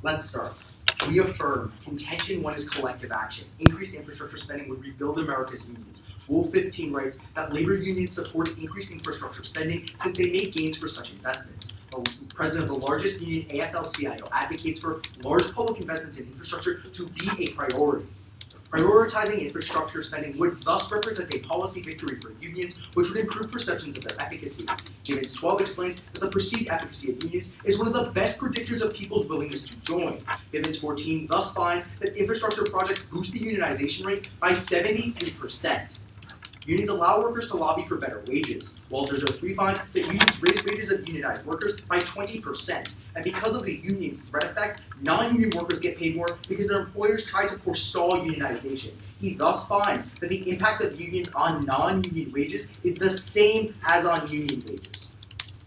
Let's start. We affirm contention 1 is collective action. Increased infrastructure spending would rebuild America's unions. Rule 15 writes that labor unions support increased infrastructure spending since they make gains for such investments. The president of the largest union, AFL-CIO, advocates for large public investments in infrastructure to be a priority. Prioritizing infrastructure spending would thus represent a policy victory for unions, which would improve perceptions of their efficacy. Givens 12 explains that the perceived efficacy of unions is one of the best predictors of people's willingness to join. Givens 14 thus finds that infrastructure projects boost the unionization rate by 73%. Unions allow workers to lobby for better wages. Walters 03 finds that unions raise wages of unionized workers by 20%. And because of the union threat effect, non-union workers get paid more because their employers try to forestall unionization. He thus finds that the impact of unions on non-union wages is the same as on union wages.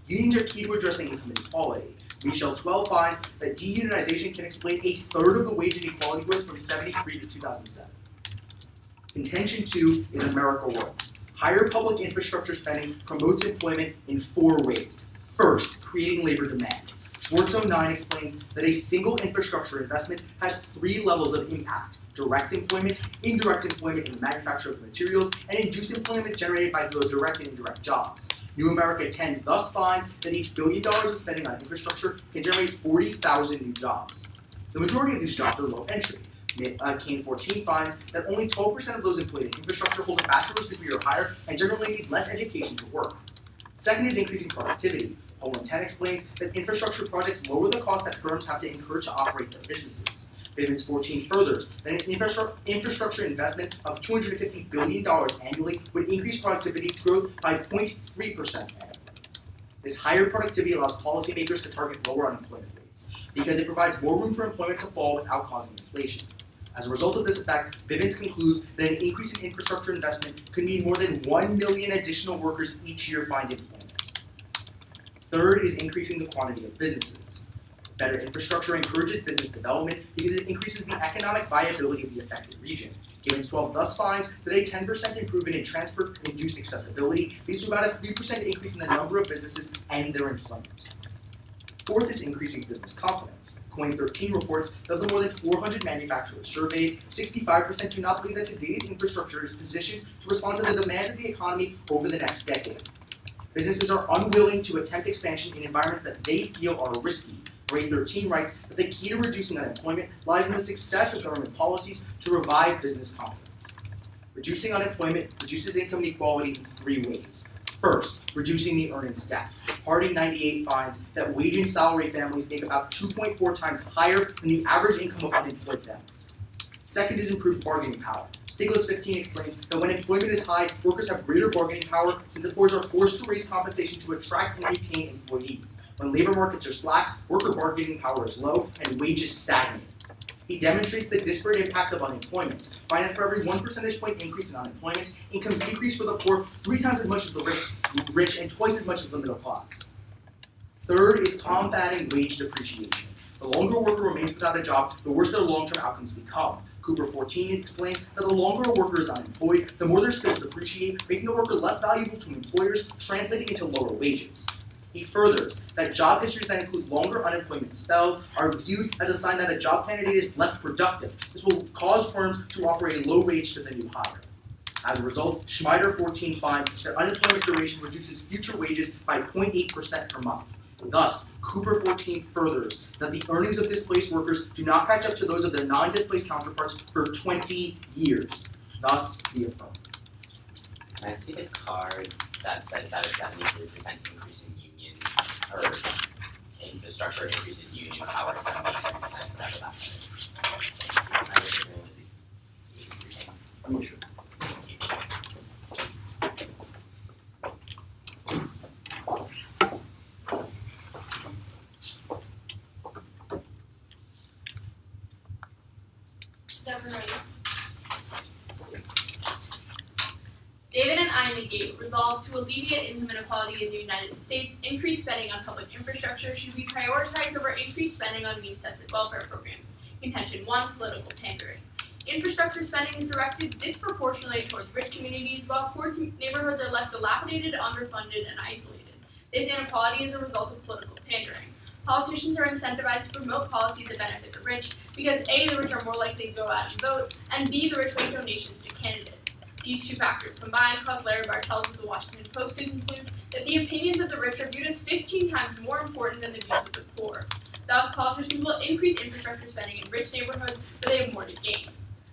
Unions are key to addressing income inequality. Michel 12 finds that deunionization can explain a third of the wage inequality growth from 1973 to 2007. Contention 2 is America Works. Higher public infrastructure spending promotes employment in 4 ways. First, creating labor demand. Schwartz 09 explains that a single infrastructure investment has 3 levels of impact: direct employment, indirect employment in the manufacture of materials, and induced employment generated by both direct and indirect jobs. New America 10 thus finds that each $1 billion of spending on infrastructure can generate 40,000 new jobs. The majority of these jobs are low entry. Kane 14 finds that only 12% of those employed in infrastructure hold a bachelor's degree or higher and generally need less education to work. Second is increasing productivity. Poland 10 explains that infrastructure projects lower the cost that firms have to incur to operate their businesses. Bivens 14 furthers that an infrastructure investment of $250 billion annually would increase productivity growth by 0.3% annually. This higher productivity allows policymakers to target lower unemployment rates because it provides more room for employment to fall without causing inflation. As a result of this effect, Bivens concludes that an increase in infrastructure investment could mean more than 1 million additional workers each year find employment. Third is increasing the quantity of businesses. Better infrastructure encourages business development because it increases the economic viability of the affected region. Givens 12 thus finds that a 10% improvement in transport-induced accessibility leads to about a 3% increase in the number of businesses and their employment. Fourth is increasing business confidence. Coin 13 reports that of the more than 400 manufacturers surveyed, 65% do not believe that today's infrastructure is positioned to respond to the demands of the economy over the next decade. Businesses are unwilling to attempt expansion in environments that they feel are risky. Ray 13 writes that the key to reducing unemployment lies in the success of government policies to revive business confidence. Reducing unemployment reduces income inequality in 3 ways. First, reducing the earnings gap. Harding 98 finds that wage and salary families make about 2.4 times higher than the average income of unemployed families. Second is improved bargaining power. Stiglitz 15 explains that when employment is high, workers have greater bargaining power since employers are forced to raise compensation to attract and retain employees. When labor markets are slack, worker bargaining power is low and wages stagnate. He demonstrates the disparate impact of unemployment, finding that for every 1 percentage point increase in unemployment, incomes decrease for the poor 3 times as much as the rich and twice as much as the middle class. Third is combating wage depreciation. The longer a worker remains without a job, the worse their long-term outcomes become. Cooper 14 explains that the longer a worker is unemployed, the more their skills depreciate, making the worker less valuable to employers, translating into lower wages. He furthers that job histories that include longer unemployment spells are viewed as a sign that a job candidate is less productive. This will cause firms to offer a low wage to the new hire. As a result, Schmider 14 finds that unemployment duration reduces future wages by 0.8% per month. Thus, Cooper 14 furthers that the earnings of displaced workers do not catch up to those of their non-displaced counterparts for 20 years. Thus, we affirm. Can I see the card that says that a 73% increase in unions, or infrastructure increase in union power, 73%, whatever that is? I'm not sure. David and I negate resolve to alleviate income inequality in the United States. Increased spending on public infrastructure should be prioritized over increased spending on means-tested welfare programs. Contention 1, political pandering. Infrastructure spending is directed disproportionately towards rich communities, while poor neighborhoods are left dilapidated, underfunded, and isolated. This inequality is a result of political pandering. Politicians are incentivized to promote policies that benefit the rich because A, the rich are more likely to go out and vote, and B, the rich make donations to candidates. These two factors combined cause Larry Bartels of the Washington Post to conclude that the opinions of the rich are viewed as 15 times more important than the views of the poor. Thus, politicians will increase infrastructure spending in rich neighborhoods, but they have more to gain.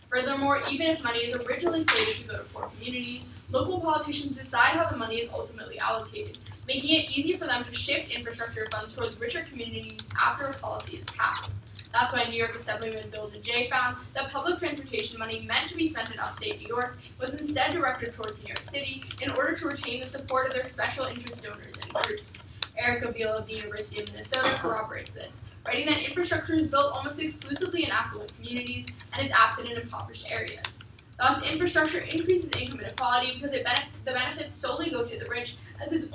Furthermore, even if money is originally slated to go to poor communities, local politicians decide how the money is ultimately allocated, making it easy for them to shift infrastructure funds towards richer communities after a policy is passed. That's why New York Assemblyman Bill DeJay found that public transportation money meant to be spent in upstate New York was instead directed towards New York City in order to retain the support of their special interest donors and groups. Erica Beale of the University of Minnesota corroborates this, writing that infrastructure is built almost exclusively in affluent communities and is absent in impoverished areas. Thus, infrastructure increases income inequality because the benefits solely go to the rich, as it's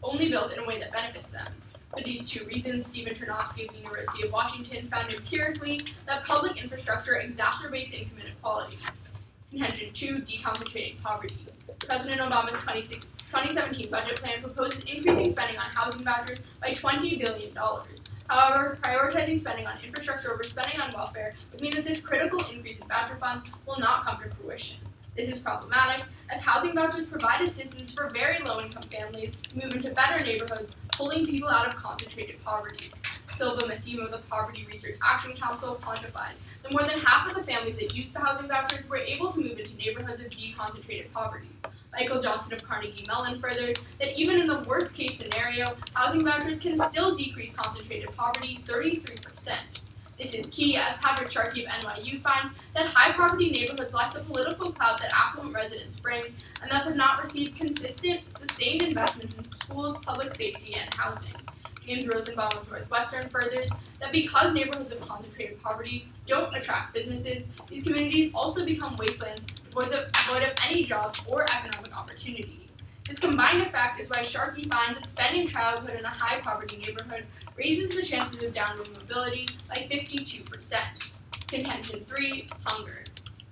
only built in a way that benefits them. For these two reasons, Stephen Ternofsky of the University of Washington found empirically that public infrastructure exacerbates income inequality. Contention 2, deconcentrating poverty. President Obama's 2017 budget plan proposes increasing spending on housing vouchers by $20 billion. However, prioritizing spending on infrastructure over spending on welfare would mean that this critical increase in voucher funds will not come to fruition. This is problematic, as housing vouchers provide assistance for very low-income families to move into better neighborhoods, pulling people out of concentrated poverty. Silva Mathema of the Poverty Research Action Council quantifies that more than half of the families that used the housing vouchers were able to move into neighborhoods of deconcentrated poverty. Michael Johnson of Carnegie Mellon furthers that even in the worst case scenario, housing vouchers can still decrease concentrated poverty 33%. This is key, as Patrick Sharkey of NYU finds that high poverty neighborhoods lack the political clout that affluent residents bring, and thus have not received consistent, sustained investments in schools, public safety, and housing. James Rosenbaum of Northwestern furthers that because neighborhoods of concentrated poverty don't attract businesses, these communities also become wastelands devoid of any jobs or economic opportunity. This combined effect is why Sharkey finds that spending childhood in a high poverty neighborhood raises the chances of downward mobility by 52%. Contention 3, hunger.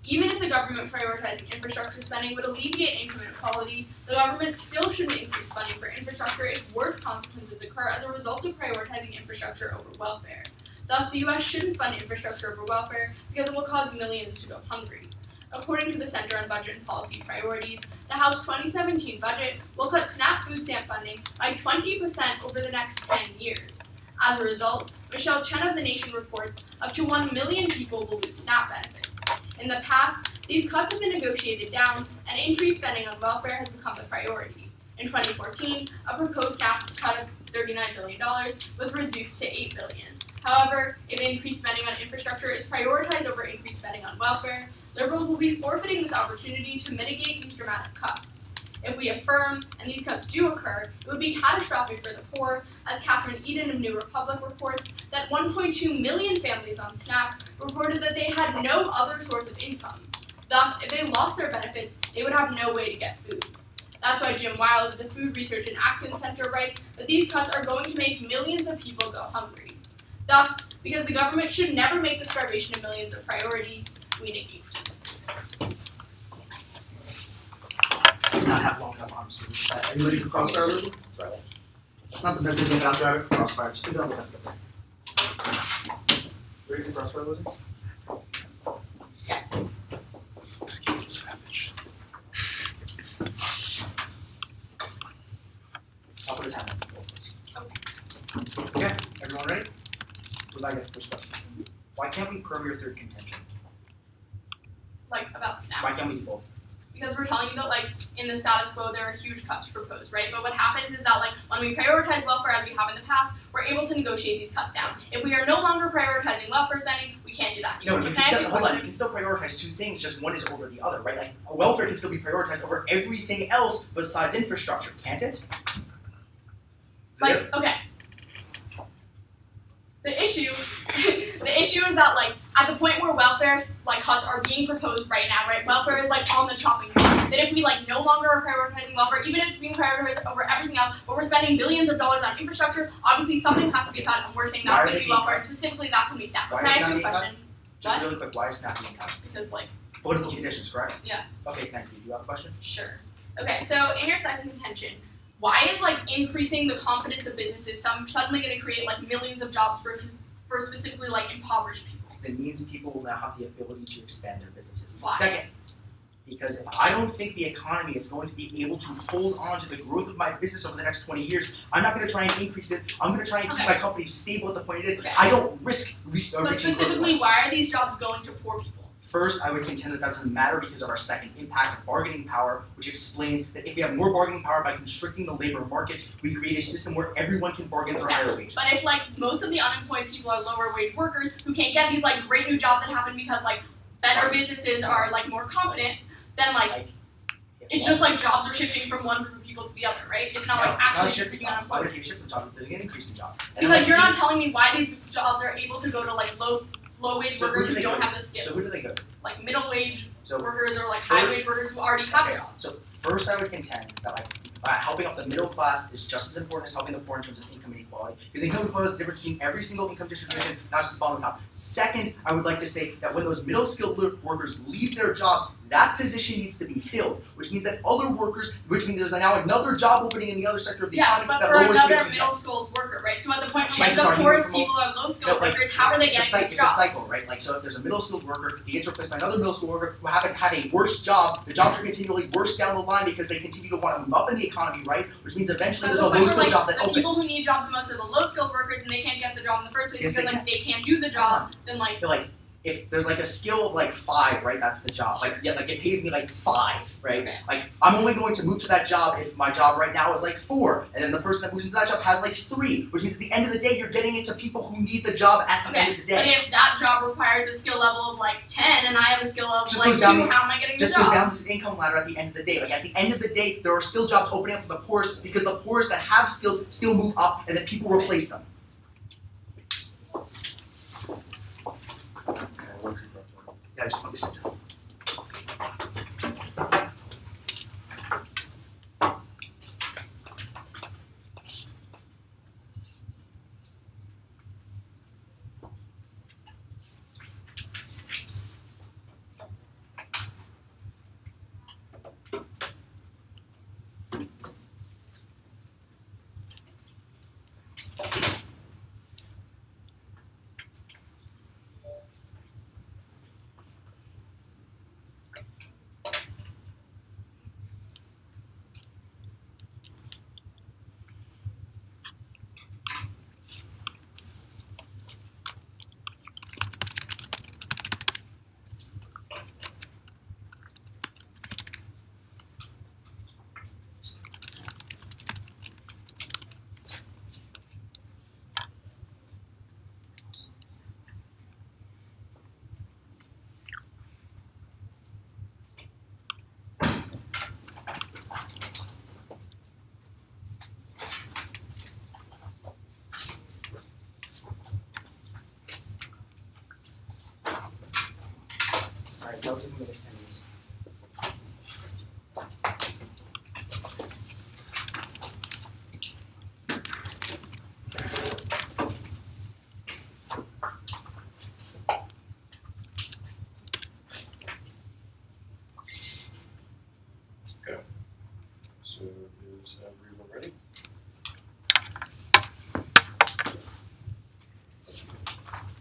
Even if the government prioritizing infrastructure spending would alleviate income inequality, the government still shouldn't increase funding for infrastructure if worse consequences occur as a result of prioritizing infrastructure over welfare. Thus, the U.S. shouldn't fund infrastructure over welfare because it will cause millions to go hungry. According to the Center on Budget and Policy Priorities, the House 2017 budget will cut SNAP food stamp funding by 20% over the next 10 years. As a result, Michelle Chen of The Nation reports up to 1 million people will lose SNAP benefits. In the past, these cuts have been negotiated down, and increased spending on welfare has become a priority. In 2014, a proposed SNAP cut of $39 billion was reduced to $8 billion. However, if increased spending on infrastructure is prioritized over increased spending on welfare, liberals will be forfeiting this opportunity to mitigate these dramatic cuts. If we affirm, and these cuts do occur, it would be catastrophic for the poor, as Catherine Eden of New Republic reports that 1.2 million families on SNAP reported that they had no other source of income. Thus, if they lost their benefits, they would have no way to get food. That's why Jim Wild of the Food Research and Action Center writes that these cuts are going to make millions of people go hungry. Thus, because the government should never make the starvation of millions a priority, we negate. I do not have long enough arms to reach that. Are you ready for crossfire, Lizzie? That's not the best thing, but I'm driving for crossfire. Just leave it on the best thing. Ready for crossfire, Lizzie? Yes. I'll put a timer. Okay, everyone ready? Well, I guess first question. Why can't we perm your third contention? Like about SNAP. Why can't we do both? Because we're telling you that, like, in the status quo, there are huge cuts proposed, right? But what happens is that, like, when we prioritize welfare as we have in the past, we're able to negotiate these cuts down. If we are no longer prioritizing welfare spending, we can't do that anymore. No, you But can I ask still, you a hold on, you question? can still prioritize two things, just one is over the other, right? Like, welfare can still be prioritized over everything else besides infrastructure, can't it? Like, okay. The issue is that, like, at the point where welfare, like, cuts are being proposed right now, right, welfare is, like, on the chopping block. That if we, like, no longer are prioritizing welfare, even if it's being prioritized over everything else, but we're spending billions of dollars on infrastructure, obviously something has to be cut, and we're saying that's going to be welfare, and specifically that's going to be SNAP. Why Can I is ask you SNAP a being cut? question? Just What? really quick, why is SNAP being cut? Because, like, Political conditions, correct? Yeah. Okay, thank you. Do you have a question? sure. Okay, so in your second contention, why is like increasing the confidence of businesses suddenly going to create like millions of jobs for specifically like impoverished people? Because it means people will now have the ability to expand their businesses. Why? Second, because if I don't think the economy is going to be able to hold on to the growth of my business over the next 20 years, I'm not going to try and increase it. I'm going to try and keep my company stable at the point it is. Okay. I don't risk reaching But specifically, why are these jobs going to poor people? First, I would contend that doesn't matter because of our second impact of bargaining power, which explains that if we have more bargaining power by constricting the labor market, we create a system where everyone can bargain for higher wages. But if like most of the unemployed people are lower wage workers who can't get these like great new jobs that happen because like better businesses are like more confident, then like it's just like jobs are shifting from one group of people to the other, right? It's not like actually increasing Why unemployment. would you shift from jobs? They're going to increase in jobs. Because you're not telling me why these jobs are able to go to like low wage So workers who who do they don't go have the skills. So who do they go to? Like middle wage So workers or like high wage workers who already have jobs. So first, I would contend that like helping up the middle class is just as important as helping the poor in terms of income inequality. Because income inequality is the difference between every single income distribution, not just the bottom and top. Second, I would like to say that when those middle skilled workers leave their jobs, that position needs to be filled, which means that other workers, which means there's now another job opening in the other sector of the economy but that for lowers another minimum middle wage. skilled worker, right? So at the point where like Chances the are poorest you will- people are low skilled Like, workers, how are they getting these jobs? It's a cycle, right? Like, so if there's a middle skilled worker, he gets replaced by another middle skilled worker who happens to have a worse job, the jobs are continually worse down the line because they continue to want to move up in the economy, right? Which means eventually there's a low skilled job that the opens. people who need jobs the most are the low skilled workers and they can't get the job in the first place Yes, because they like they can't do the job, then like But like, if there's like a skill of like 5, right? That's the job. Like, yeah, like it pays me like 5, right? Okay. Like, I'm only going to move to that job if my job right now is like 4, and then the person that moves into that job has like 3, which means at the end of the day, you're getting into people who need the job at the end of the But day. if that job requires a skill level of like 10 and I have a skill level of Just like goes 2, down how am I getting the Just job? goes down this income ladder at the end of the day. Like at the end of the day, there are still jobs opening up for the poorest because the poorest that have skills still move up, and then people replace them. Yeah, just let me sit down. Alright, let's take a minute, 10 years. So is everyone ready?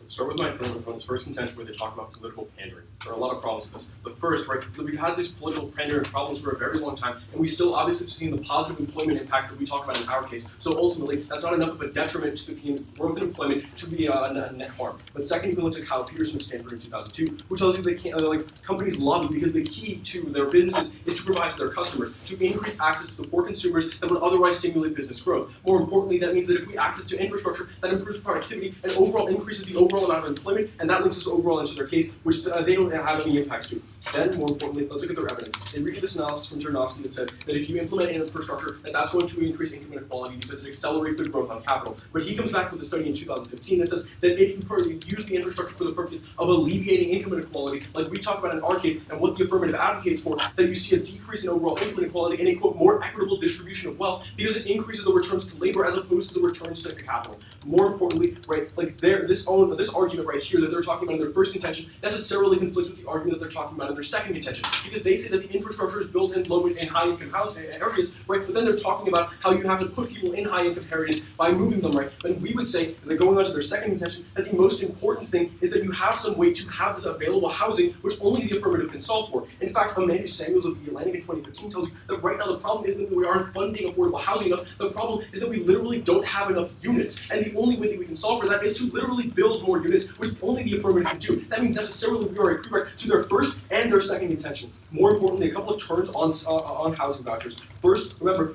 Let's start with my opponent's first contention where they talk about political pandering. There are a lot of problems with this. The first, right, that we've had these political pandering problems for a very long time, and we still obviously see the positive employment impacts that we talk about in our case. So ultimately, that's not enough of a detriment to the growth in employment to be a net harm. But second, you can look to Kyle Peterson of Stanford in 2002, who tells you they can't, companies lobby because the key to their businesses is to provide to their customers, to increase access to the poor consumers that would otherwise stimulate business growth. More importantly, that means that if we access to infrastructure, that improves productivity and overall increases the overall amount of employment, and that links us overall into their case, which they don't have any impacts to. Then, more importantly, let's look at their evidence. They read this analysis from Tarnowski that says that if you implement infrastructure, that's going to increase income inequality because it accelerates the growth on capital. But he comes back with a study in 2015 that says that if you use the infrastructure for the purpose of alleviating income inequality, like we talk about in our case, and what the affirmative advocates for, that you see a decrease in overall income inequality and a, quote, more equitable distribution of wealth because it increases the returns to labor as opposed to the returns to capital. More importantly, right, like this argument argument right here that they're talking about in their first contention necessarily conflicts with the argument that they're talking about in their second contention, because they say that the infrastructure is built in low and high income housing areas, right? But then they're talking about how you have to put people in high income areas by moving them, right? And we would say, and they're going on to their second contention, that the most important thing is that you have some way to have this available housing, which only the affirmative can solve for. In fact, Amanda Samuels of The Atlantic in 2015 tells you that right now the problem isn't that we aren't funding affordable housing enough. The problem is that we literally don't have enough units, and the only way that we can solve for that is to literally build more units, which only the affirmative can do. That means necessarily we are a prereq to their first and their second contention. More importantly, a couple of turns on housing vouchers. First, remember,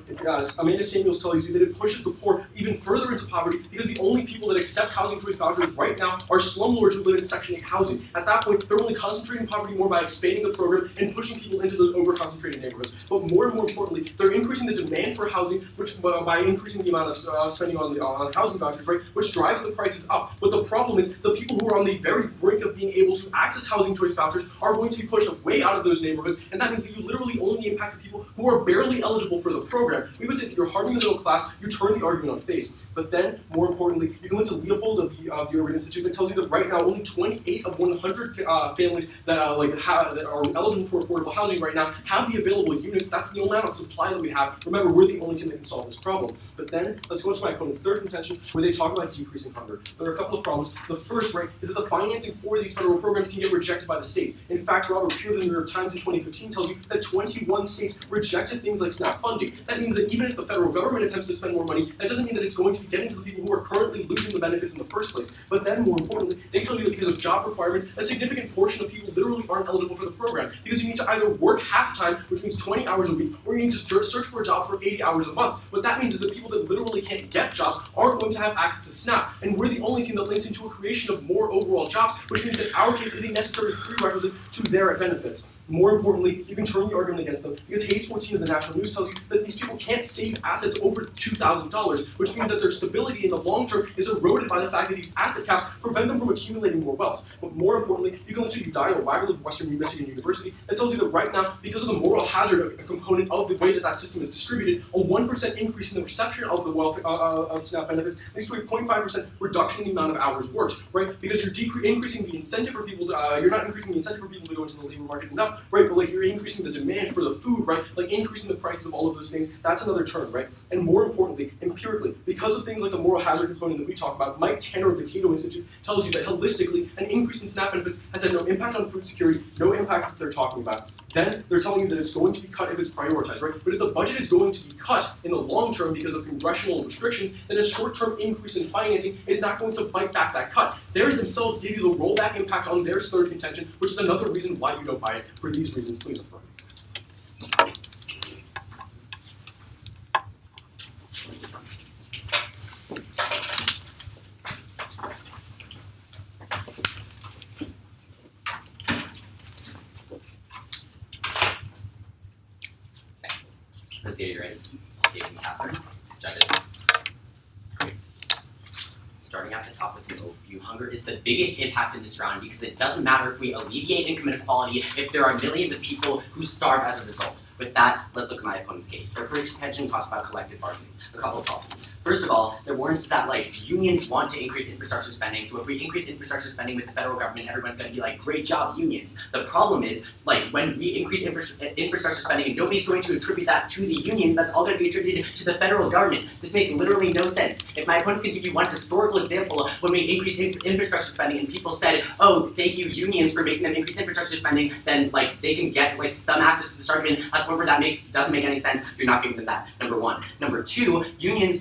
Amanda Samuels tells you that it pushes the poor even further into poverty because the only people that accept housing choice vouchers right now are slumlords who live in Section 8 housing. At that point, they're only concentrating poverty more by expanding the program and pushing people into those over-concentrated neighborhoods. But more and more importantly, they're increasing the demand for housing, which by increasing the amount of spending on housing vouchers, right, which drives the prices up. But the problem is the people who are on the very brink of being able to access housing choice vouchers are going to be pushed way out of those neighborhoods, and that means that you literally only impact the people who are barely eligible for the program. We would say that you're harming the middle class, you turn the argument on face. But then, more importantly, you go into Leopold of the Urban Institute that tells you that right now only 28 of 100 families that that are eligible for affordable housing right now have the available units. That's the amount of supply that we have. Remember, we're the only team that can solve this problem. But then, let's go to my opponent's third contention, where they talk about decreasing hunger. There are a couple of problems. The first, right, is that the financing for these federal programs can get rejected by the states. In fact, Robert Pearl in the New York Times in 2015 tells you that 21 states rejected things like SNAP funding. That means that even if the federal government attempts to spend more money, that doesn't mean that it's going to be getting to the people who are currently losing the benefits in the first place. But then, more importantly, they tell you that because of job requirements, a significant portion of people literally aren't eligible for the program because you need to either work half-time, which means 20 hours a week, or you need to search for a job for 80 hours a month. What that means is that people that literally can't get jobs aren't going to have access to SNAP, and we're the only team that links into a creation of more overall jobs, which means that our case is a necessary prerequisite to their benefits. More importantly, you can turn the argument against them because Hayes 14 of the National News tells you that these people can't save assets over $2,000, which means that their stability in the long term is eroded by the fact that these asset caps prevent them from accumulating more wealth. But more importantly, you can look to Udiah Waggle of Western Michigan University that tells you that right now, because of the moral hazard component of the way that system is distributed, a 1% increase in the perception of the wealth of SNAP benefits leads to a 0.5% reduction in the amount of hours worked, right? Because you're increasing the incentive for people to, you're not increasing the incentive for people to go into the labor market enough, right? But like you're increasing the demand for the food, right? Like increasing the prices of all of those things. That's another turn, right? And more importantly, empirically, because of things like the moral hazard component that we talk about, Mike Tanner of the Cato Institute tells you that holistically, an increase in SNAP benefits has had no impact on food security, no impact that they're talking about. Then they're telling you that it's going to be cut if it's prioritized, right? But if the budget is going to be cut in the long term because of congressional restrictions, then a short-term increase in financing is not going to bite back that cut. They themselves give you the rollback impact on their third contention, which is another reason why you don't buy it. For these reasons, please affirm. Let's see, are you ready? David and Catherine, judges. Great. Starting at the top with the overview, hunger is the biggest impact in this round because it doesn't matter if we alleviate income inequality if there are millions of people who starve as a result. With that, let's look at my opponent's case. Their first contention talks about collective bargaining. A couple of problems. First of all, there warns that unions want to increase infrastructure spending, so if we increase infrastructure spending with the federal government, everyone's going to be like, great job, unions. The problem is, when we increase infrastructure spending and nobody's going to attribute that to the unions, that's all going to be attributed to the federal government. This makes literally no sense. If my opponents can give you one historical example of when we increased infrastructure spending and people said, oh, thank you, unions, for making them increase infrastructure spending, then they can get some access to this argument. However, that doesn't make any sense. You're not giving them that, number one. Number two, unions,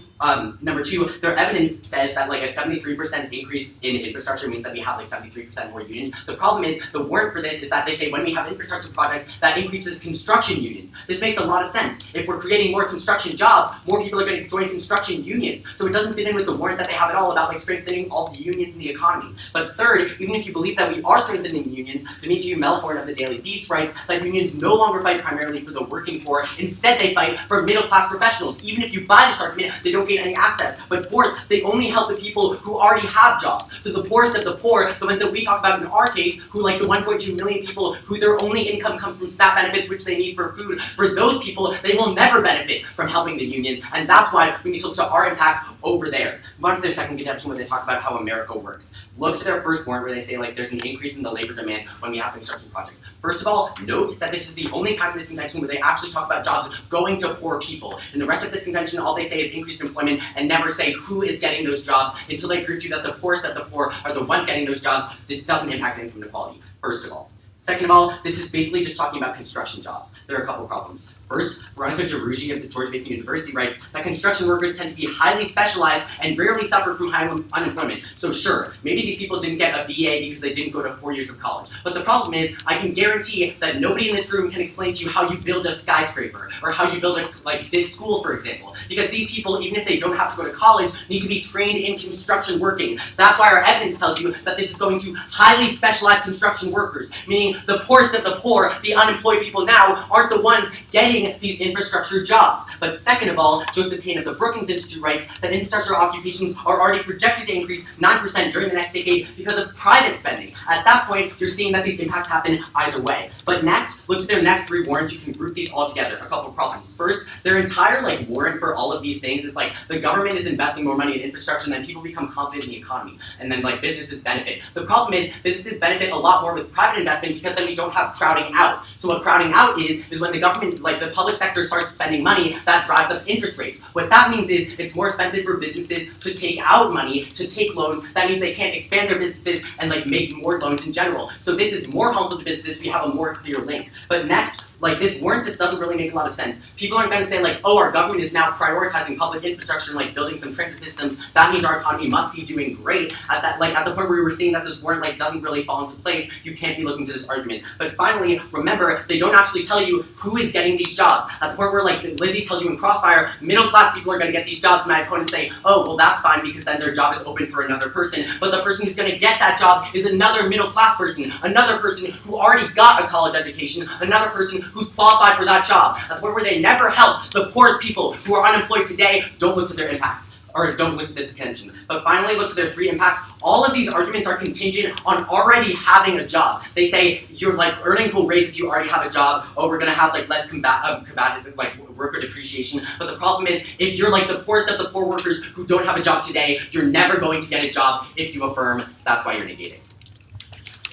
their evidence says that a 73% increase in infrastructure means that we have 73% more unions. The problem is, the warrant for this is that they say when we have infrastructure projects, that increases construction unions. This makes a lot of sense. If we're creating more construction jobs, more people are going to join construction unions. So it doesn't fit in with the warrant that they have at all about strengthening all the unions in the economy. But third, even if you believe that we are strengthening unions, Demetrio Melhorn of the Daily Beast writes that unions no longer fight primarily for the working poor. Instead, they fight for middle-class professionals. Even if you buy this argument, they don't gain create any access. But fourth, they only help the people who already have jobs. So the poorest of the poor, the ones that we talk about in our case, who like the 1.2 million people who their only income comes from SNAP benefits, which they need for food, for those people, they will never benefit from helping the unions, and that's why we need to look to our impacts over theirs. Move on to their second contention where they talk about how America works. Look to their first warrant where they say like there's an increase in the labor demand when we have construction projects. First of all, note that this is the only time in this contention where they actually talk about jobs going to poor people. In the rest of this contention, all they say is increased employment and never say who is getting those jobs until they prove to you that the poorest of the poor are the ones getting those jobs. This doesn't impact income inequality, first of all. Second of all, this is basically just talking about construction jobs. There are a couple problems. First, Veronica DeRugi of the George Mason University writes that construction workers tend to be highly specialized and rarely suffer from high unemployment. So sure, maybe these people didn't get a BA because they didn't go to 4 years of college. But the problem is, I can guarantee that nobody in this room can explain to you how you build a skyscraper, or how you build like this school, for example. Because these people, even if they don't have to go to college, need to be trained in construction working. That's why our evidence tells you that this is going to highly specialized construction workers, meaning the poorest of the poor, the unemployed people now, aren't the ones getting these infrastructure jobs. But second of all, Joseph Kane of the Brookings Institute writes that infrastructure occupations are already projected to increase 9% during the next decade because of private spending. At that point, you're seeing that these impacts happen either way. But next, look to their next three warrants. You can group these all together. A couple problems. First, their entire warrant for all of these things is the government is investing more money in infrastructure and then people become confident in the economy. And then businesses benefit. The problem is businesses benefit a lot more with private investment because then we don't have crowding out. So what crowding out is when the government, the public sector starts spending money, that drives up interest rates. What that means is it's more expensive for businesses to take out money, to take loans. That means they can't expand their businesses and make more loans in general. So this is more harmful to businesses. We have a more clear link. But next, this warrant just doesn't really make a lot of sense. People aren't going to say oh, our government is now prioritizing public infrastructure and building some transit systems. That means our economy must be doing great. At that, at the point where we were seeing that this warrant doesn't really fall into place, you can't be looking to this argument. But finally, remember, they don't actually tell you who is getting these jobs. At the point where Lizzie tells you in Crossfire, middle class people are going to get these jobs, and my opponents say, oh, well that's fine because then their job is open for another person. But the person who's going to get that job is another middle class person, another person who already got a college education, another person who's qualified for that job. At the point where they never help the poorest people who are unemployed today, don't look to their impacts. Or don't look to this contention. But finally, look to their three impacts. All of these arguments are contingent on already having a job. They say your earnings will raise if you already have a job. Oh, we're gonna have less combative worker depreciation. But the problem is, if you're the poorest of the poor workers who don't have a job today, you're never going to get a job if you affirm. That's why you're negating.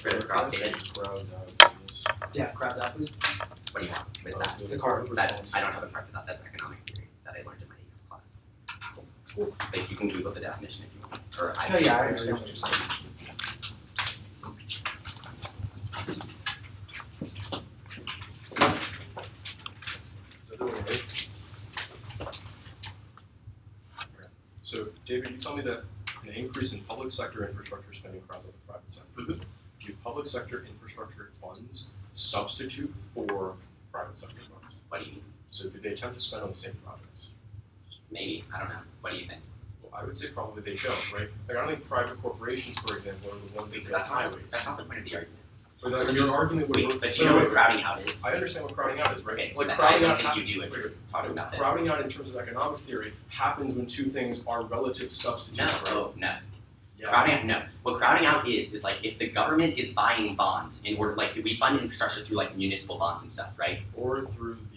Ready for cross stated? Yeah, crowds out, please. What do you want with that? The carbon I don't have a card for that. That's economic theory that I learned in my class. Cool. You can Google the definition if you want. Or Oh yeah, I understand what you're saying. So, David, you tell me that an increase in public sector infrastructure spending crowds out the private sector. Mm-hmm. Do public sector infrastructure funds substitute for private sector funds? What do you mean? So, do they attempt to spend on the same projects? Maybe. I don't know. What do you think? Well, I would say probably they don't, right? I don't think private corporations, for example, are the ones that build That's highways. not the point of the argument. But your argument would. Wait, but do you know what crowding out is? I understand what crowding out is, right? Okay, so I crowding don't out think you do if you're talking about this. Crowding out in terms of economic theory happens when two things are relative substitutes. No, no. Yeah. Crowding out, no. What crowding out is if the government is buying bonds in order, we fund infrastructure through municipal bonds and stuff, right? Or through the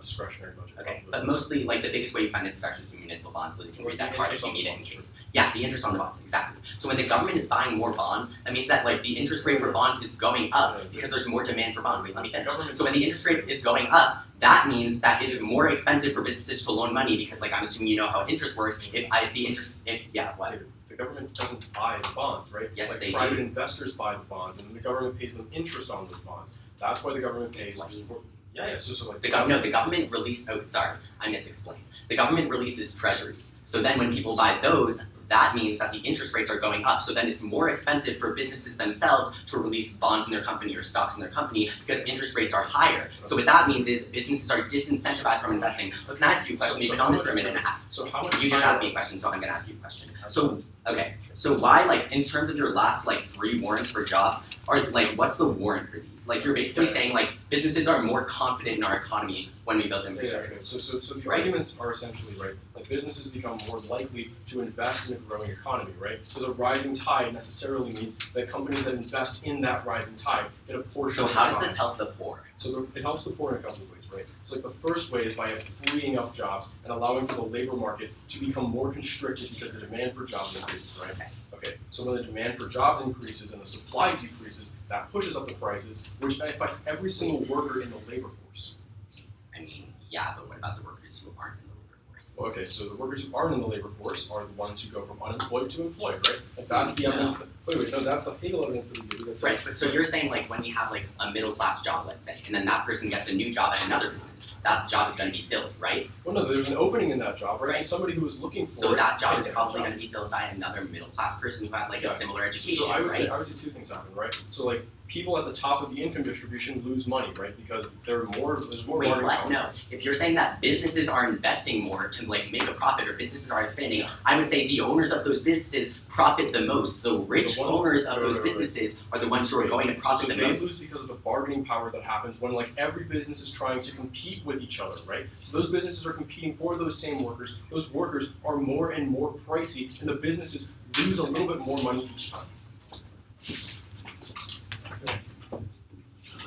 discretionary budget. Okay, but mostly the biggest way you fund infrastructure is through municipal bonds. Liz, you can read that card if you need it in case. Yeah, the interest on the bonds, exactly. So when the government is buying more bonds, that means that the interest rate for bonds is going up because there's more demand for bonds. Wait, let me finish. So when the interest rate is going up, that means that it's more expensive for businesses to loan money because I'm assuming you know how interest works. What? The government doesn't buy the bonds, right? Yes, they private do. investors buy the bonds, and then the government pays them interest on those bonds. That's why the government pays for. Yeah, so the government released. Oh, sorry, I misexplained. The government releases treasuries. So then, when people buy those, that means that the interest rates are going up. So then, it's more expensive for businesses themselves to release bonds in their company or stocks in their company because interest rates are higher. So what that means is businesses are disincentivized from investing. But can I ask you a question? You've been on this for a minute and a half. So how much? You just asked me a question, so I'm going to ask you a question. So okay, so why in terms of your last three warrants for jobs? Are what's the warrant for these? You're basically saying businesses are more confident in our economy when we build infrastructure. So the Right. arguments are essentially right. right? Businesses become more likely to invest in a growing economy, right? Because a rising tide necessarily means that companies that invest in that rising tide get a portion So of the how does prize. this help the poor? So it helps the poor in a couple of ways, right? So like the first way is by freeing up jobs and allowing for the labor market to become more constricted because the demand for jobs increases, right? Okay, so when the demand for jobs increases and the supply decreases, that pushes up the prices, which affects every single worker in the labor force. I mean, yeah, but what about the workers who aren't in the labor force? Okay, so the workers who aren't in the labor force are the ones who go from unemployed to employed, right? Like that's the evidence that, no, that's the Hegel evidence that we give you that says. Right, but so you're saying like when we have like a middle class job, let's say, and then that person gets a new job at another business, that job is going to be filled, right? Well, no, there's an opening in that job, right? Right. So somebody who is looking for So that job can is get probably a going job. to be filled by another middle class person who had like Yeah. a similar education, So I would right? say two things happen, right? So like people at the top of the income distribution lose money, right? Because there's more Wait, bargaining what? power. No. If you're saying that businesses are investing more to like make a profit or businesses are expanding, I would say the owners of those businesses profit the most. The rich The ones- owners of no, those no, no, businesses are the ones who are going to profit So the they most. lose because of the bargaining power that happens when like every business is trying to compete with each other, right? So those businesses are competing for those same workers. Those workers are more and more pricey, and the businesses lose a little bit more money each time.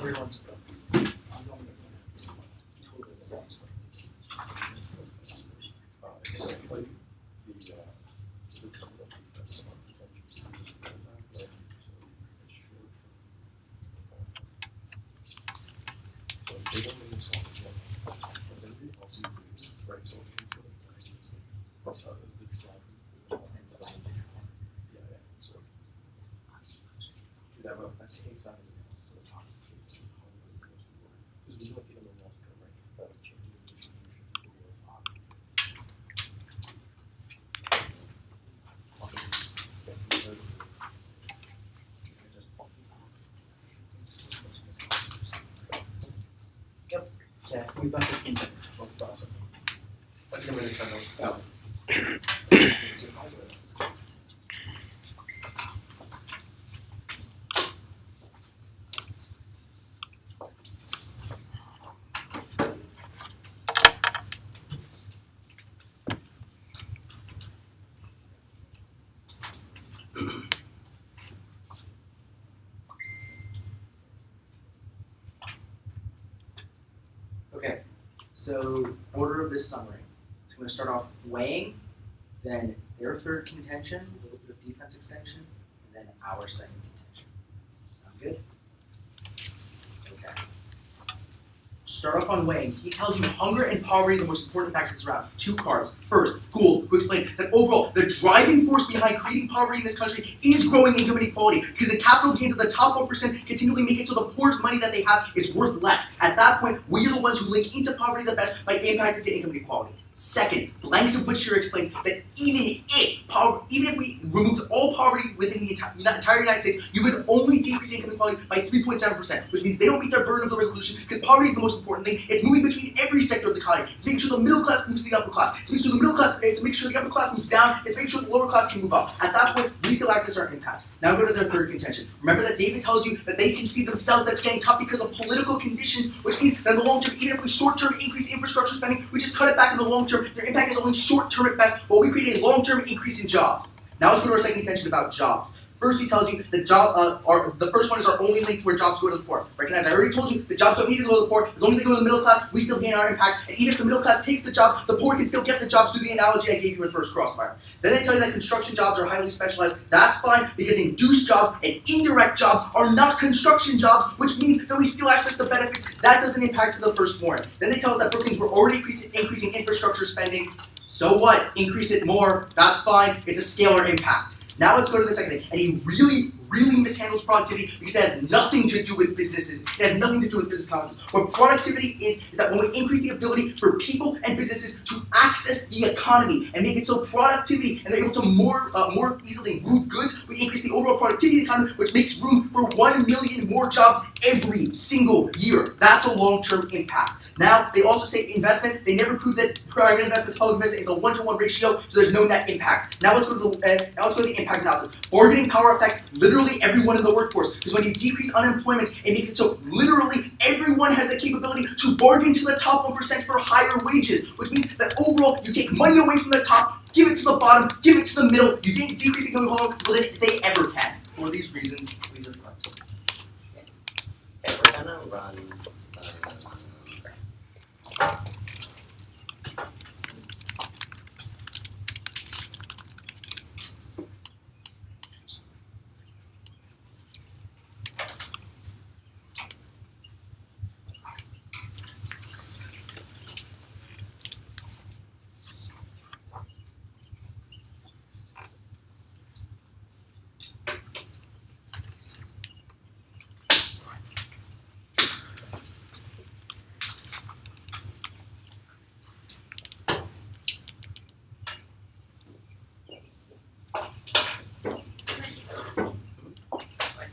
Where do you want to go? I'm going next time. Totally disaster. So like the couple of defense so they don't really solve the problem. But then we also do, right? So the driving force and the lines. Yeah, yeah. So that will that takes out the analysis of the top case and how it goes to work. Because we don't get them in long term, right? That would change the distribution of the real top. Yeah, we've got 15 seconds. I think I'm gonna kind of. Okay, so order of this summary. It's going to start off weighing, then their third contention, a little bit of defense extension, and then our second contention. Sound good? Okay. Start off on weighing. He tells you hunger and poverty are the most important facts of this round. 2 cards. First, Gould, who explains that overall, the driving force behind creating poverty in this country is growing income inequality because the capital gains of the top 1% continually make it so the poor's money that they have is worth less. At that point, we are the ones who link into poverty the best by impacting to income inequality. Second, Blanks of Butcher explains that even if we removed all poverty within the entire United States, you would only decrease income inequality by 3.7%, which means they don't meet their burden of the resolution because poverty is the most important thing. It's moving between every sector of the economy. It's making sure the middle class moves to the upper class. It's making sure to make sure the upper class moves down. It's making sure the lower class can move up. At that point, we still access our impacts. Now go to their third contention. Remember that David tells you that they can see themselves that's getting cut because of political conditions, which means that in the long term, even if we short-term increase infrastructure spending, we just cut it back in the long term. Their impact is only short-term at best, while we create a long-term increase in jobs. Now let's go to our second contention about jobs. First, he tells you that the first one is our only link to where jobs go to the poor. Recognize, I already told you the jobs don't need to go to the poor. As long as they go to the middle class, we still gain our impact. And even if the middle class takes the job, the poor can still get the jobs through the analogy I gave you in first crossfire. Then they tell you that construction jobs are highly specialized. That's fine, because induced jobs and indirect jobs are not construction jobs, which means that we still access the benefits. That doesn't impact to the first warrant. Then they tell us that Brookings were already increasing infrastructure spending. So what? Increase it more. That's fine. It's a scalar impact. Now let's go to the second thing. And he really mishandles productivity because it has nothing to do with businesses. It has nothing to do with business concepts. What productivity is that when we increase the ability for people and businesses to access the economy and make it so productivity and they're able to more easily move goods, we increase the overall productivity of the economy, which makes room for 1 million more jobs every single year. That's a long-term impact. Now, they also say investment, they never prove that private investment to public investment is a 1-to-1 ratio, so there's no net impact. Now let's go to the impact analysis. Bargaining power affects literally everyone in the workforce, because when you decrease unemployment, it makes it so literally everyone has the capability to bargain to the top 1% for higher wages, which means that overall you take money away from the top, give it to the bottom, give it to the middle, you can't decrease income inequality more than they ever can. For these reasons, please reflect. Okay, we're gonna run some.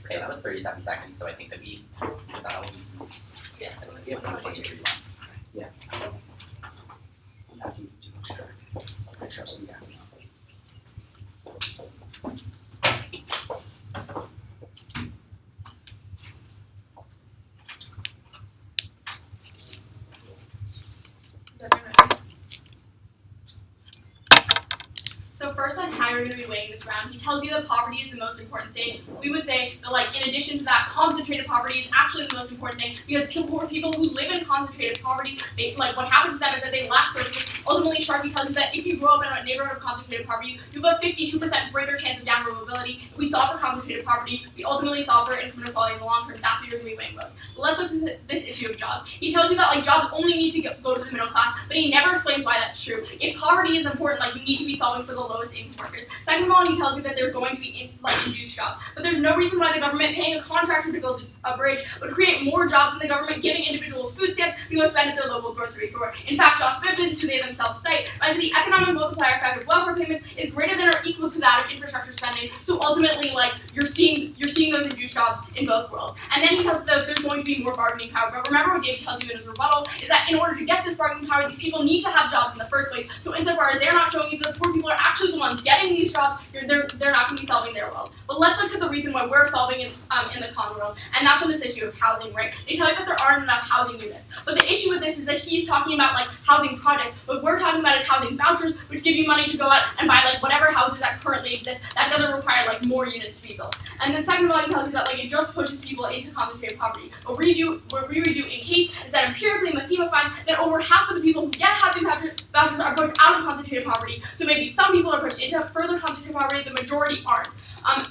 Okay, that was 37 seconds, so I think that we, is that how we, yeah, we have 120. Yeah. Extra, so yes. So first on how you're going to be weighing this round, he tells you that poverty is the most important thing. We would say that, like, in addition to that, concentrated poverty is actually the most important thing, because people who live in concentrated poverty, they, like, what happens to them is that they lack services. Ultimately, Sharkey tells you that if you grow up in a neighborhood of concentrated poverty, you have a 52% greater chance of downward mobility. If we solve for concentrated poverty, we ultimately solve for income inequality in the long term. That's what you're going to be weighing most. But let's look at this issue of jobs. He tells you that, like, jobs only need to go to the middle class, but he never explains why that's true. If poverty is important, like, you need to be solving for the lowest income workers. Second of all, he tells you that there's going to be induced jobs, but there's no reason why the government paying a contractor to build a bridge would create more jobs than the government giving individuals food stamps to go spend at their local grocery store. In fact, Josh Vivens, who they themselves cite, finds that the economic multiplier effect of welfare payments is greater than or equal to that of infrastructure spending. So ultimately, like, you're seeing those induced jobs in both worlds. And then he tells that there's going to be more bargaining power. But remember what David tells you in his rebuttal is that in order to get this bargaining power, these people need to have jobs in the first place. So insofar as they're not showing you that the poor people are actually the ones getting these jobs, they're not going to be solving their world. But let's look at the reason why we're solving in the common world, and that's on this issue of housing, right? They tell you that there aren't enough housing units, but the issue with this is that he's talking about, like, housing projects. What we're talking about is housing vouchers, which give you money to go out and buy, like, whatever houses that currently exist. That doesn't require, like, more units to be built. And then second of all, he tells you that, like, it just pushes people into concentrated poverty. What we read you in case is that empirically, Mathema finds that over half of the people who get housing vouchers are pushed out of concentrated poverty. So maybe some people are pushed into further concentrated poverty, the majority aren't.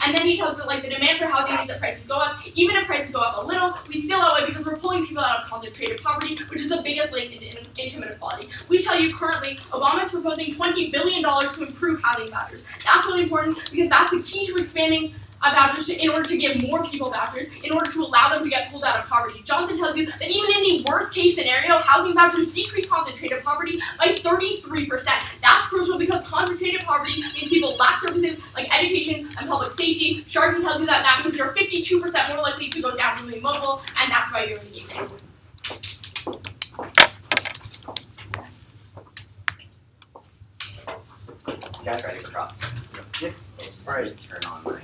And then he tells that, like, the demand for housing means that prices go up. Even if prices go up a little, we still outweigh because we're pulling people out of concentrated poverty, which is the biggest link into income inequality. We tell you currently, Obama is proposing $20 billion to improve housing vouchers. That's really important because that's the key to expanding vouchers in order to give more people vouchers, in order to allow them to get pulled out of poverty. Johnson tells you that even in the worst case scenario, housing vouchers decrease concentrated poverty by 33%. That's crucial because concentrated poverty means people lack services like education and public safety. Sharkey tells you that means you're 52% more likely to go down really mobile, and that's why you're engaged. You guys ready for cross? Yes. Just let me turn on my.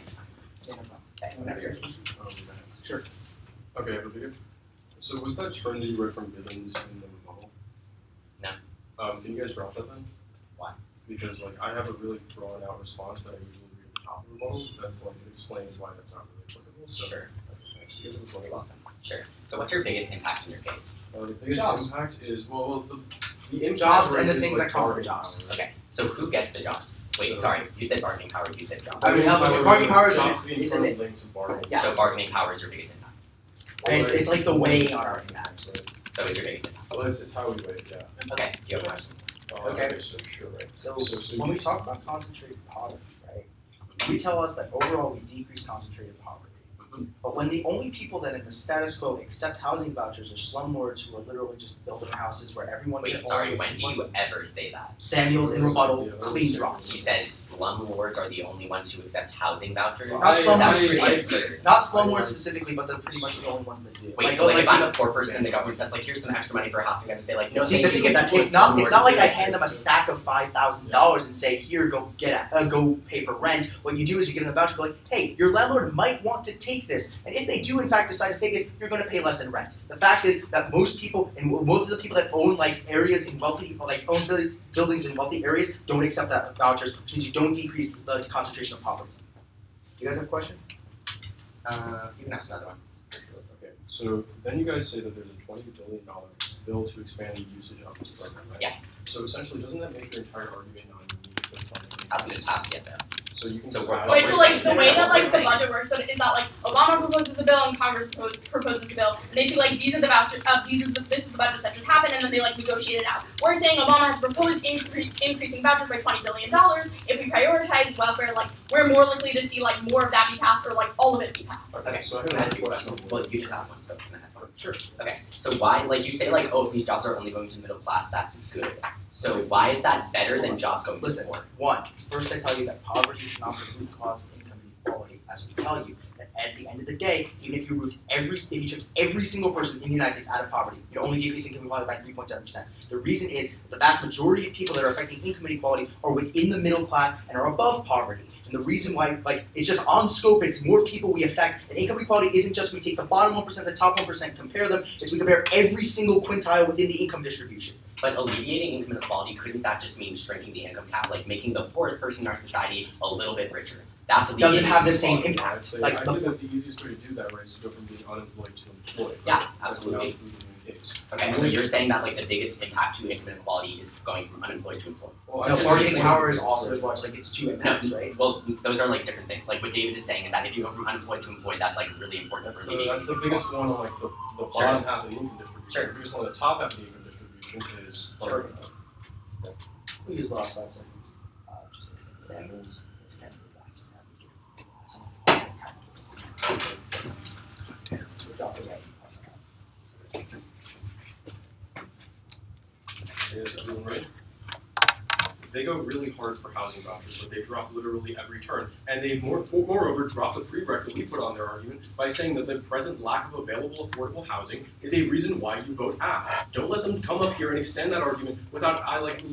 Okay, whenever you're ready. Sure. Okay, I believe it. So was that turn that you read from Vivens in the model? No. Can you guys drop that then? Why? Because, like, I have a really drawn out response that I usually read at the top of the models that's, like, it explains why that's not really applicable. So Sure. you guys have a You're welcome. Sure. So what's your biggest impact in your case? The biggest Jobs. impact is, well the impact Jobs and rate the is, things like, that come from bargaining jobs. power. Okay. So who gets the jobs? Wait, So- sorry. You said bargaining power. You said jobs. I mean, bargaining power is jobs the an internal link to bargaining. Yes. So bargaining power is your biggest impact. It's like the weighing on our impact. So it's your biggest impact. Well, it's how we weigh it, yeah. Okay. Do you have a question? Okay. So sure, right. So, So when you- we talk about concentrated poverty, right, we tell us that overall we decrease concentrated poverty. But when the only people that in the status quo accept housing vouchers are slumlords who are literally just building houses where everyone Wait, can sorry, only when do you ever say that? Samuel's in rebuttal, Yeah, clean dropped. He says slumlords are the only ones who accept housing vouchers? Not That's slumlords pretty absurd. Not slumlords specifically, but they're pretty much the only ones that do. Wait, so if I'm a poor person and the government says, like, here's some extra money for housing, I'm gonna say, like, no, See, thank the you, thing is, that's what it's not slumlords like I say. hand them a stack of $5,000 and say, here, go pay for rent. What you do is you give them a voucher, be like, hey, your landlord might want to take this, and if they do in fact decide to take this, you're going to pay less in rent. The fact is that most people, and most of the people that own like areas in wealthy, like own buildings in wealthy areas, don't accept that vouchers, which means you don't decrease the concentration of poverty. Do you guys have a question? You can ask another one. Okay, so then you guys say that there's a $20 billion bill to expand the usage of this program, right? Yeah. So essentially, doesn't that make your entire argument on the need for funding? Hasn't been passed yet, though. So you can So just we're- add- Wait, so like the No, no, way no, that what like we're the saying- budget works, but is that like Obama proposes a bill and Congress proposes a bill, and they say like these are the voucher, this is the budget that should happen, and then they like negotiate it out. We're saying Obama has proposed increasing vouchers by $20 billion. If we prioritize welfare, like we're more likely to see like more of that be passed or like all of it be passed. Okay, so I can have I ask a you a question. question? Well, you just asked one, so can I ask one? Sure. Okay, so why, like you say like, oh, if these jobs are only going to the middle class, that's good. So why is that better than jobs going to the Listen, poor? one, first I tell you that poverty is not the root cause of income inequality, as we tell you that at the end of the day, even if you took every single person in the United States out of poverty, you'd only decrease income inequality by 3.7%. The reason is that the vast majority of people that are affecting income inequality are within the middle class and are above poverty. And the reason why, like, it's just on scope, it's more people we affect. And income inequality isn't just we take the bottom 1%, the top 1%, compare them, it's we compare every single quintile within the income distribution. But alleviating income inequality, couldn't that just mean shrinking the income gap, like making the poorest person in our society a little bit richer? That's alleviating Doesn't have the same inequality. impact. I'd say, Like, I'd say that the easiest way to do that, right, is to go from being unemployed to employed. Yeah, That's absolutely. absolutely the case. Okay, so you're saying that like the biggest impact to income inequality is going from unemployed to employed. Well, No, just bargaining saying- power is also as large, like it's two No, impacts, right? well, those are like different things. Like what David is saying is that if you go from unemployed to employed, that's like really important That's for the, alleviating. that's the biggest one on like the bottom half of the income distribution. Sure. The biggest one on the top half of the income distribution is Sure. bargaining power. We use the last 5 seconds. Just extend Samuels, extend the back. Without the right. Is everyone ready? They go really hard for housing vouchers, but they drop literally every turn. And they moreover drop the prerequisite we put on their argument by saying that the present lack of available affordable housing is a reason why you vote aye. Don't let them come up here and extend that argument without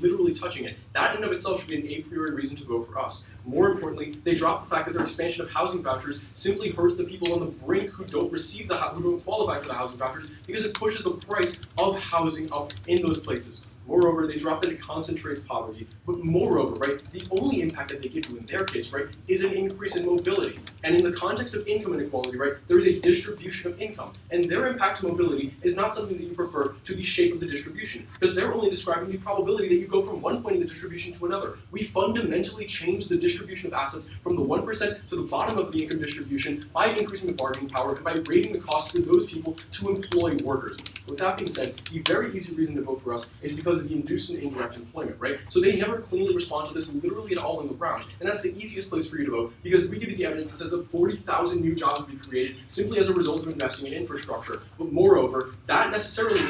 literally touching it. That in and of itself should be an a priori reason to vote for us. More importantly, they drop the fact that their expansion of housing vouchers simply hurts the people on the brink who don't receive who don't qualify for the housing vouchers because it pushes the price of housing up in those places. Moreover, they drop that it concentrates poverty. But moreover, right, the only impact that they give you in their case, right, is an increase in mobility. And in the context of income inequality, right, there is a distribution of income. And their impact to mobility is not something that you prefer to the shape of the distribution, because they're only describing the probability that you go from one point in the distribution to another. We fundamentally change the distribution of assets from the 1% to the bottom of the income distribution by increasing the bargaining power and by raising the cost for those people to employ workers. With that being said, the very easy reason to vote for us is because of the induced and indirect employment, right? So they never cleanly respond to this literally at all in the round. And that's the easiest place for you to vote because we give you the evidence that says that 40,000 new jobs will be created simply as a result of investing in infrastructure. But moreover, that necessarily,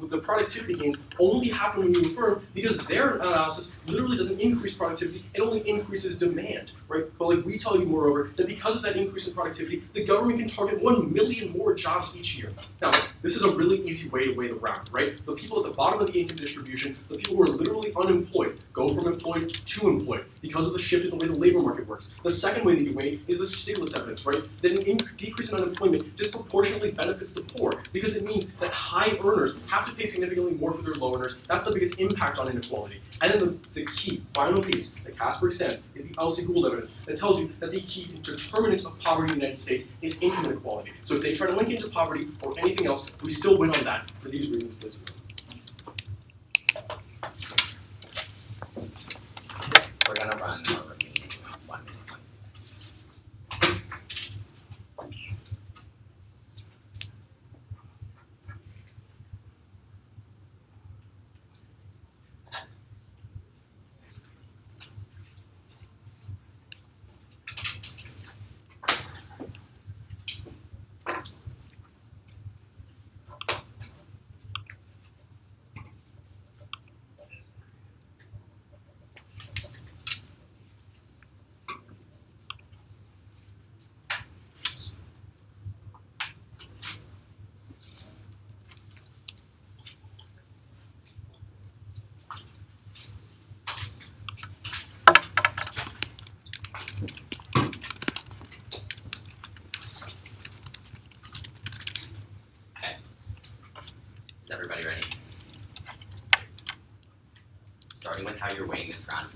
the productivity gains only happen when you affirm because their analysis literally doesn't increase productivity, it only increases demand, right? But like we tell you moreover, that because of that increase in productivity, the government can target 1 million more jobs each year. Now, this is a really easy way to weigh the round, right? The people at the bottom of the income distribution, the people who are literally unemployed, go from employed to employed because of the shift in the way the labor market works. The second way that you weigh is the Stiglitz evidence, right? That an decrease in unemployment disproportionately benefits the poor because it means that high earners have to pay significantly more for their low earners. That's the biggest impact on inequality. And then the key, final piece that Casper extends is the Elsie Gould evidence that tells you that the key determinant of poverty in the United States is income inequality. So if they try to link it to poverty or anything else, we still win on that. For these reasons, please. We're gonna run our remaining 1 minute 23 seconds. with how you're weighing this round.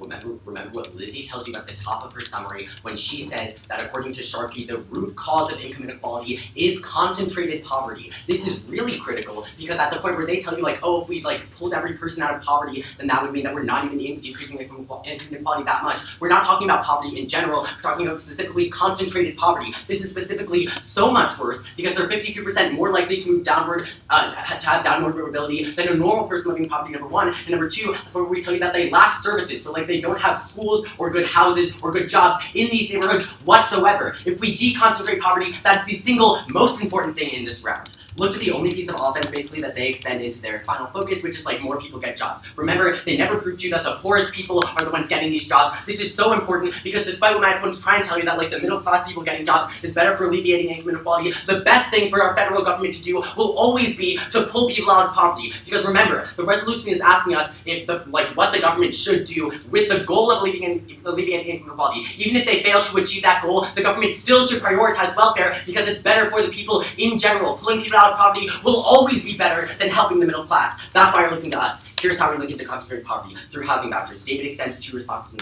Remember what Lizzie tells you at the top of her summary when she says that according to Sharkey, the root cause of income inequality is concentrated poverty. This is really critical because at the point where they tell you like, oh, if we like pulled every person out of poverty, then that would mean that we're not even decreasing income inequality that much. We're not talking about poverty in general, we're talking about specifically concentrated poverty. This is specifically so much worse because they're 52% more likely to move downward, to have downward mobility than a normal person living in poverty, number one. And number two, where we tell you that they lack services. So like they don't have schools or good houses or good jobs in these neighborhoods whatsoever. If we deconcentrate poverty, that's the single most important thing in this round. Look to the only piece of offense basically that they extend into their final focus, which is like more people get jobs. Remember, they never proved to you that the poorest people are the ones getting these jobs. This is so important because despite what my opponents try and tell you that like the middle class people getting jobs is better for alleviating income inequality, the best thing for our federal government to do will always be to pull people out of poverty. Because remember, the resolution is asking us if what the government should do with the goal of alleviating income inequality. Even if they fail to achieve that goal, the government still should prioritize welfare because it's better for the people in general. Pulling people out of poverty will always be better than helping the middle class. That's why you're looking to us. Here's how we link into concentrated poverty through housing vouchers. David extends two responses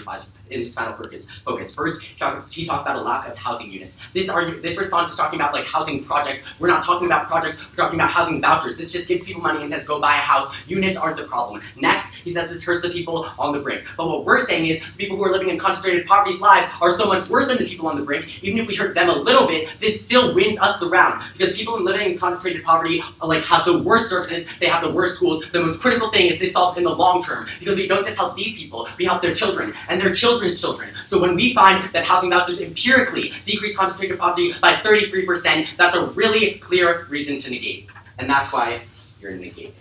in his final focus. First, he talks about a lack of housing units. This response is talking about like housing projects. We're not talking about projects, we're talking about housing vouchers. This just gives people money and says go buy a house. Units aren't the problem. Next, he says this hurts the people on the brink. But what we're saying is the people who are living in concentrated poverty's lives are so much worse than the people on the brink. Even if we hurt them a little bit, this still wins us the round. Because people living in concentrated poverty have the worst services, they have the worst schools. The most critical thing is this solves in the long term. Because we don't just help these people, we help their children and their children's children. So when we find that housing vouchers empirically decrease concentrated poverty by 33%, that's a really clear reason to negate. And that's why you're negating.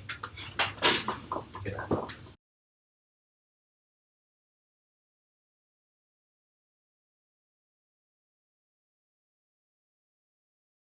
Good.